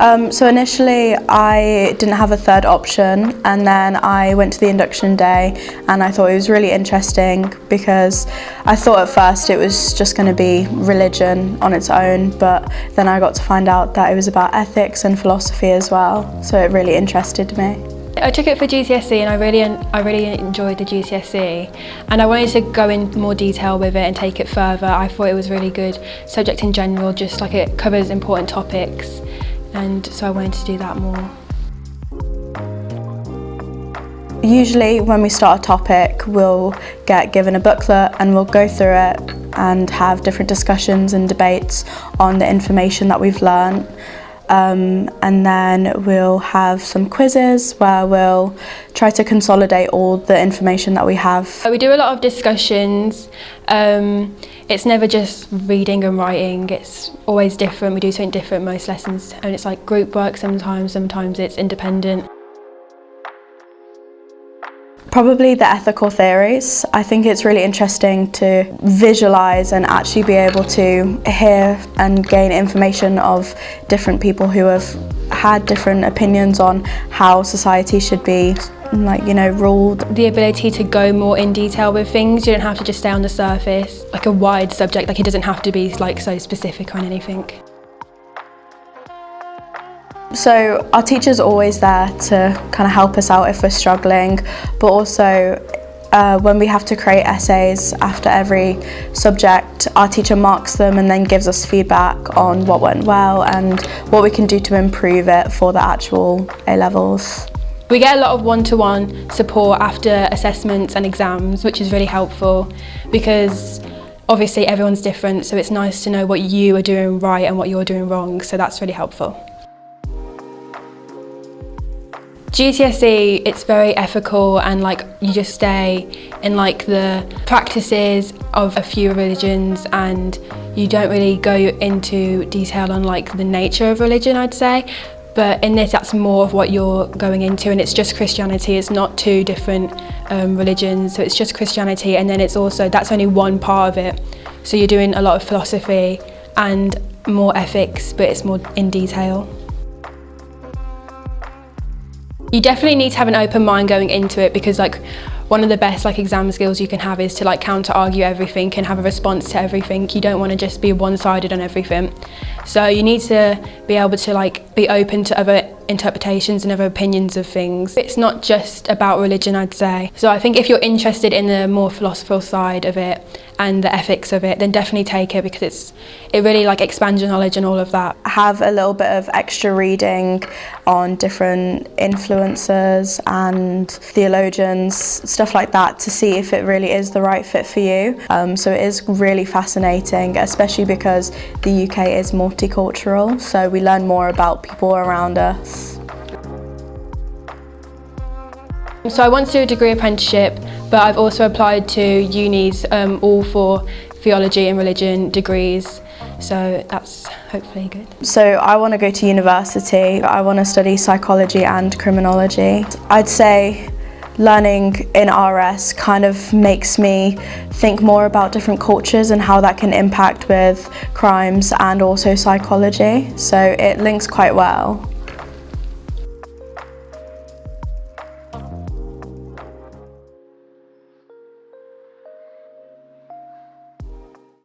So initially I didn't have a third option, and then I went to the induction day and I thought it was really interesting because I thought at first it was just going to be religion on its own, but then I got to find out that it was about ethics and philosophy as well, so it really interested me. I took it for GCSE and I really enjoyed the GCSE, and I wanted to go in more detail with it and take it further. I thought it was a really good subject in general, just like it covers important topics, and so I wanted to do that more. Usually when we start a topic, we'll get given a booklet and we'll go through it and have different discussions and debates on the information that we've learnt. And then we'll have some quizzes where we'll try to consolidate all the information that we have. We do a lot of discussions. It's never just reading and writing, it's always different. We do something different most lessons, and it's like group work sometimes it's independent. Probably the ethical theories. I think it's really interesting to visualise and actually be able to hear and gain information of different people who have had different opinions on how society should be, ruled. The ability to go more in detail with things. You don't have to just stay on the surface, like a wide subject, like it doesn't have to be like so specific on anything. So our teacher's always there to kind of help us out if we're struggling, but also when we have to create essays after every subject, our teacher marks them and then gives us feedback on what went well and what we can do to improve it for the actual A-levels. We get a lot of one-to-one support after assessments and exams, which is really helpful because obviously everyone's different, so it's nice to know what you are doing right and what you're doing wrong, so that's really helpful. GCSE, it's very ethical, and you just stay in the practices of a few religions, and you don't really go into detail on the nature of religion, I'd say. But in this, that's more of what you're going into, and it's just Christianity. It's not two different religions, so it's just Christianity, and then it's also, that's only one part of it. So you're doing a lot of philosophy and more ethics, but it's more in detail. You definitely need to have an open mind going into it, because one of the best exam skills you can have is to counter argue everything and have a response to everything. You don't want to just be one-sided on everything. So you need to be able to be open to other interpretations and other opinions of things. It's not just about religion, I'd say. So I think if you're interested in the more philosophical side of it and the ethics of it, then definitely take it, because it really expands your knowledge and all of that. Have a little bit of extra reading on different influencers and theologians, stuff like that, to see if it really is the right fit for you. So it is really fascinating, especially because the UK is multicultural, so we learn more about people around us. So I want to do a degree apprenticeship, but I've also applied to unis, all for theology and religion degrees, so that's hopefully good. So I want to go to university. I want to study psychology and criminology. I'd say learning in RS kind of makes me think more about different cultures and how that can impact with crimes and also psychology, so it links quite well.